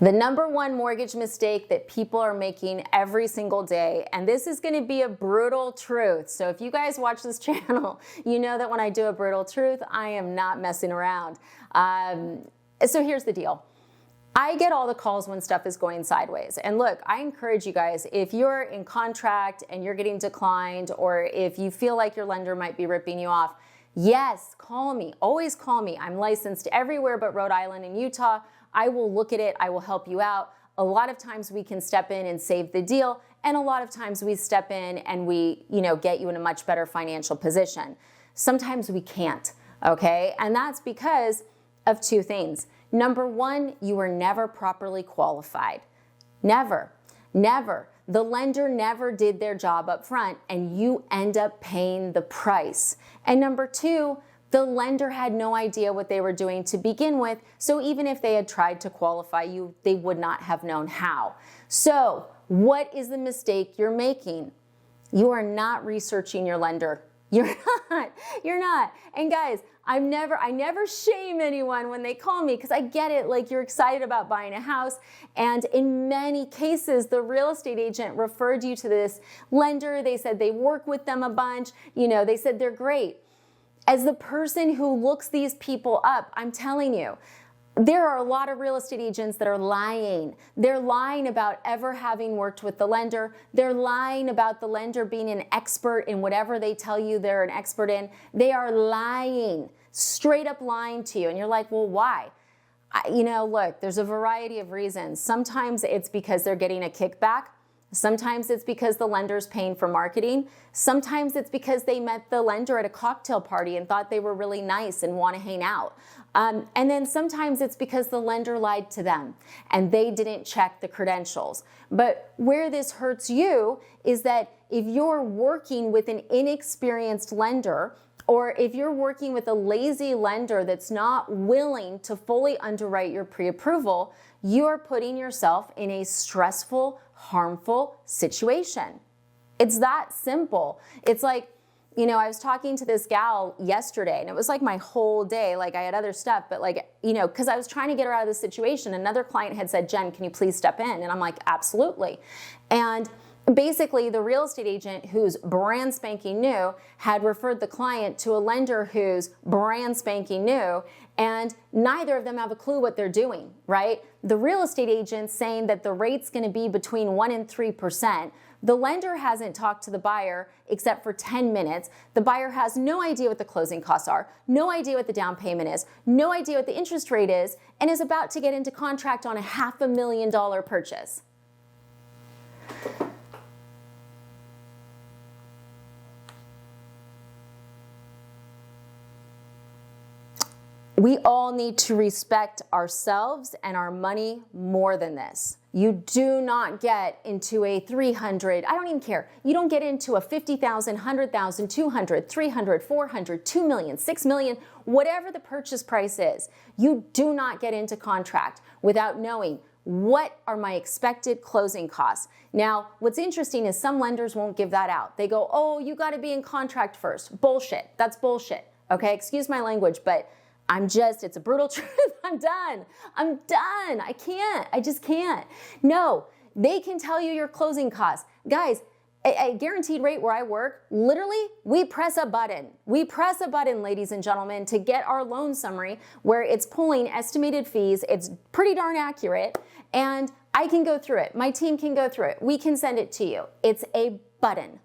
The number one mortgage mistake that people are making every single day, and this is going to be a brutal truth. So if you guys watch this channel, you know that when I do a brutal truth, I am not messing around. So here's the deal. I get all the calls when stuff is going sideways. And look, I encourage you guys, if you're in contract and you're getting declined, or if you feel like your lender might be ripping you off, yes, call me. Always call me. I'm licensed everywhere but Rhode Island and Utah. I will look at it. I will help you out. A lot of times we can step in and save the deal. And a lot of times we step in and we, get you in a much better financial position. Sometimes we can't, okay? And that's because of two things. Number one, you were never properly qualified. Never, never. The lender never did their job up front and you end up paying the price. And number two, the lender had no idea what they were doing to begin with, so even if they had tried to qualify you, they would not have known how. So, what is the mistake you're making? You are not researching your lender. You're not. And guys, I never shame anyone when they call me because I get it, like you're excited about buying a house. And in many cases, the real estate agent referred you to this lender. They said they work with them a bunch. They said they're great. As the person who looks these people up, I'm telling you, there are a lot of real estate agents that are lying. They're lying about ever having worked with the lender. They're lying about the lender being an expert in whatever they tell you they're an expert in. They are lying, straight up lying to you. And you're like, well, why? Look, there's a variety of reasons. Sometimes it's because they're getting a kickback. Sometimes it's because the lender's paying for marketing. Sometimes it's because they met the lender at a cocktail party and thought they were really nice and want to hang out. And then sometimes it's because the lender lied to them and they didn't check the credentials. But where this hurts you is that if you're working with an inexperienced lender, or if you're working with a lazy lender that's not willing to fully underwrite your pre-approval, you are putting yourself in a stressful, harmful situation. It's that simple. It's like, I was talking to this gal yesterday and it was like my whole day, like I had other stuff, but because I was trying to get her out of the situation. Another client had said, Jen, can you please step in? And I'm like, absolutely. And basically, the real estate agent who's brand spanking new had referred the client to a lender who's brand spanking new, and neither of them have a clue what they're doing, right? The real estate agent's saying that the rate's going to be between 1 and 3%. The lender hasn't talked to the buyer except for 10 minutes. The buyer has no idea what the closing costs are, no idea what the down payment is, no idea what the interest rate is, and is about to get into contract on a $500,000 purchase. We all need to respect ourselves and our money more than this. You do not get into a 300, I don't even care. You don't get into a 50,000, 100,000, 200, 300, 400, 2 million, 6 million, whatever the purchase price is. You do not get into contract without knowing what are my expected closing costs. Now, what's interesting is some lenders won't give that out. They go, oh, you got to be in contract first. Bullshit. That's bullshit. Okay, excuse my language, but it's a brutal truth. I'm done. I just can't. No, they can tell you your closing costs. Guys, a guaranteed rate where I work, literally, we press a button. We press a button, ladies and gentlemen, to get our loan summary where it's pulling estimated fees. It's pretty darn accurate, and I can go through it. My team can go through it. We can send it to you. It's a button.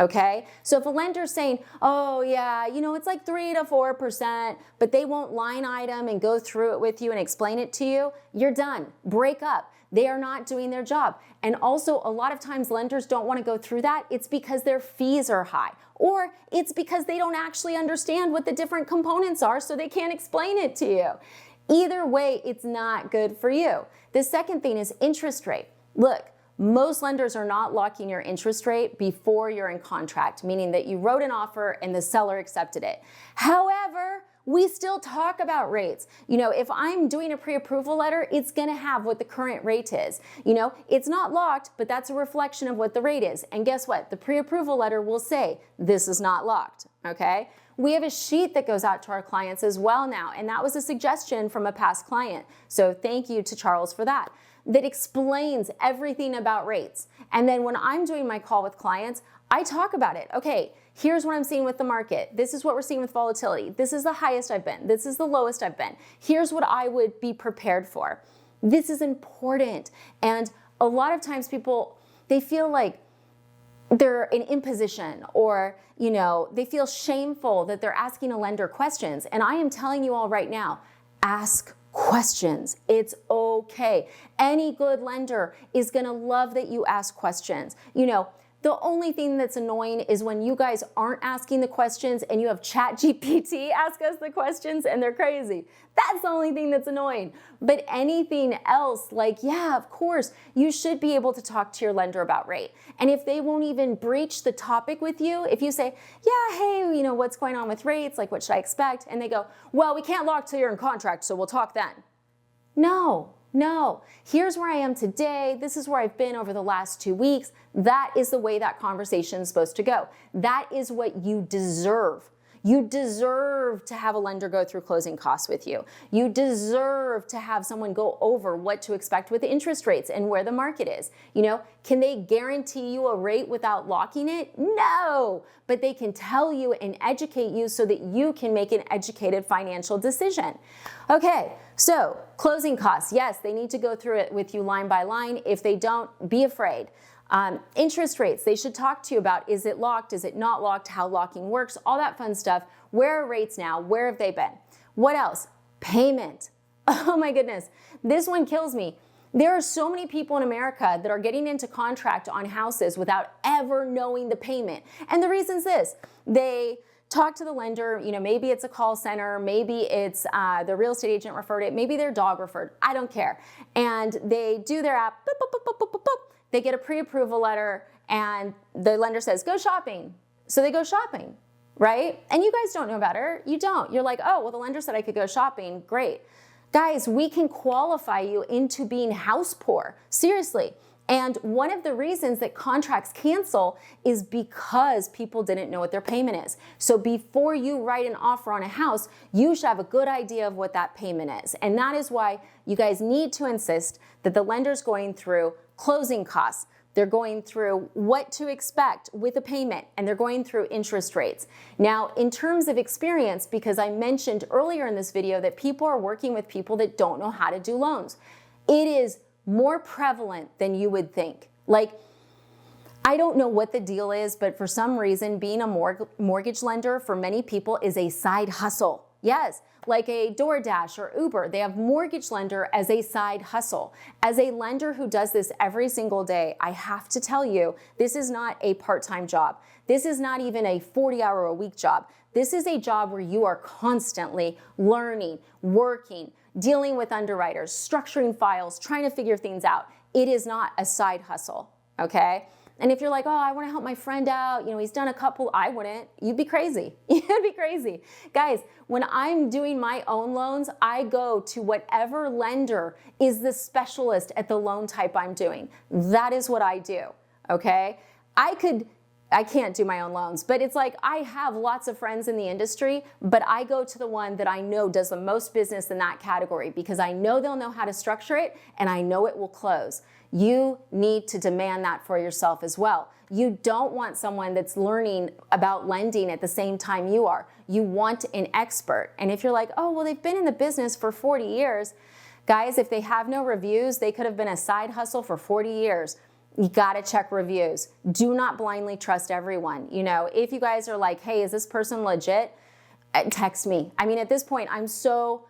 Okay, so if a lender's saying, oh yeah, it's like 3 to 4%, but they won't line item and go through it with you and explain it to you, you're done. Break up. They are not doing their job. And also, a lot of times lenders don't want to go through that. It's because their fees are high, or it's because they don't actually understand what the different components are, so they can't explain it to you. Either way, it's not good for you. The second thing is interest rate. Look, most lenders are not locking your interest rate before you're in contract, meaning that you wrote an offer and the seller accepted it. However, we still talk about rates. If I'm doing a pre-approval letter, it's gonna have what the current rate is. It's not locked, but that's a reflection of what the rate is. And guess what? The pre-approval letter will say, this is not locked. okay? We have a sheet that goes out to our clients as well now, and that was a suggestion from a past client. So thank you to Charles for that. That explains everything about rates. And then when I'm doing my call with clients, I talk about it. Okay, here's what I'm seeing with the market. This is what we're seeing with volatility. This is the highest I've been. This is the lowest I've been. Here's what I would be prepared for. This is important. And a lot of times people, they feel like they're an imposition, or, you know, they feel shameful that they're asking a lender questions. And I am telling you all right now, ask questions. It's okay. Any good lender is going to love that you ask questions. You know, the only thing that's annoying is when you guys aren't asking the questions and you have ChatGPT ask us the questions and they're crazy. That's the only thing that's annoying. But anything else, like, yeah, of course, you should be able to talk to your lender about rate. And if they won't even breach the topic with you, if you say, yeah, hey, you know, what's going on with rates? Like, what should I expect? And they go, well, we can't lock till you're in contract, so we'll talk then. No, here's where I am today. This is where I've been over the last 2 weeks. That is the way that conversation is supposed to go. That is what you deserve. You deserve to have a lender go through closing costs with you. You deserve to have someone go over what to expect with interest rates and where the market is. You know, can they guarantee you a rate without locking it? No, but they can tell you and educate you so that you can make an educated financial decision. Okay, so closing costs. Yes, they need to go through it with you line by line. If they don't, be afraid. Interest rates, they should talk to you about, is it locked, is it not locked, how locking works, all that fun stuff. Where are rates now? Where have they been? What else? Payment. Oh my goodness, this one kills me. There are so many people in America that are getting into contract on houses without ever knowing the payment. And the reason's this: they talk to the lender, you know, maybe it's a call center, maybe it's the real estate agent referred it, maybe their dog referred, I don't care. And they do their app, boop, boop, boop, boop, boop, boop. They get a pre-approval letter and the lender says, go shopping. So they go shopping, right? And you guys don't know better. You don't. You're like, oh, well, the lender said I could go shopping. Great. Guys, we can qualify you into being house poor. Seriously. And one of the reasons that contracts cancel is because people didn't know what their payment is. So before you write an offer on a house, you should have a good idea of what that payment is. And that is why you guys need to insist that the lender's going through closing costs. They're going through what to expect with a payment, and they're going through interest rates. Now, in terms of experience, because I mentioned earlier in this video that people are working with people that don't know how to do loans, it is more prevalent than you would think. Like, I don't know what the deal is, but for some reason, being a mortgage lender for many people is a side hustle. Yes, like a DoorDash or Uber, they have mortgage lender as a side hustle. As a lender who does this every single day, I have to tell you, this is not a part-time job. This is not even a 40-hour-a-week job. This is a job where you are constantly learning, working, dealing with underwriters, structuring files, trying to figure things out. It is not a side hustle, okay? And if you're like, oh, I want to help my friend out, you know, he's done a couple, I wouldn't. You'd be crazy. You'd be crazy. Guys, when I'm doing my own loans, I go to whatever lender is the specialist at the loan type I'm doing. That is what I do, okay? I can't do my own loans, but it's like I have lots of friends in the industry, but I go to the one that I know does the most business in that category because I know they'll know how to structure it and I know it will close. You need to demand that for yourself as well. You don't want someone that's learning about lending at the same time you are. You want an expert. And if you're like, oh, well, they've been in the business for 40 years, guys, if they have no reviews, they could have been a side hustle for 40 years. You gotta check reviews. Do not blindly trust everyone. You know, if you guys are like, hey, is this person legit? Text me. I mean, at this point, I'm so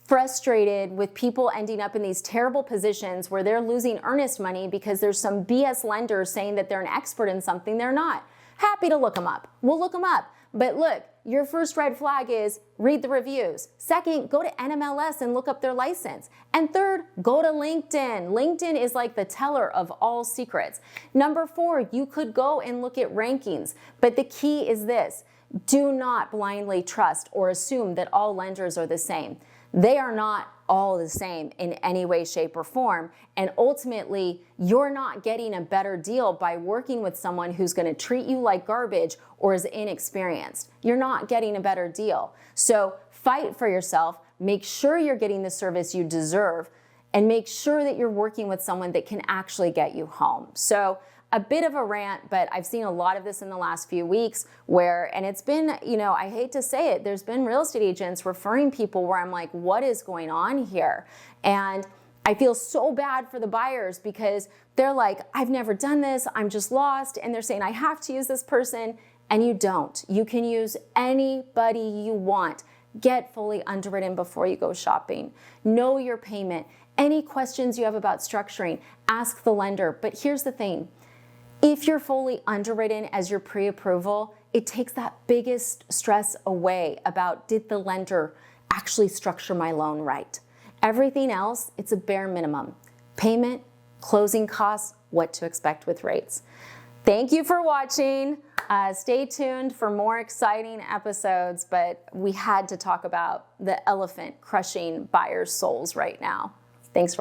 frustrated with people ending up in these terrible positions where they're losing earnest money because there's some BS lender saying that they're an expert in something they're not. Happy to look them up. We'll look them up. But look, your first red flag is read the reviews. Second, go to NMLS and look up their license. And third, go to LinkedIn. LinkedIn is like the teller of all secrets. Number 4, you could go and look at rankings. But the key is this: do not blindly trust or assume that all lenders are the same. They are not all the same in any way, shape, or form. And ultimately, you're not getting a better deal by working with someone who's going to treat you like garbage or is inexperienced. You're not getting a better deal. So fight for yourself. Make sure you're getting the service you deserve, and make sure that you're working with someone that can actually get you home. So a bit of a rant, but I've seen a lot of this in the last few weeks where, and it's been, I hate to say it, there's been real estate agents referring people where I'm like, what is going on here? And I feel so bad for the buyers because they're like, I've never done this, I'm just lost. And they're saying, I have to use this person. And you don't. You can use anybody you want. Get fully underwritten before you go shopping. Know your payment. Any questions you have about structuring, ask the lender. But here's the thing. If you're fully underwritten as your pre-approval, it takes that biggest stress away about, did the lender actually structure my loan right? Everything else, it's a bare minimum. Payment, closing costs, what to expect with rates. Thank you for watching. Stay tuned for more exciting episodes, but we had to talk about the elephant crushing buyers' souls right now. Thanks for watching.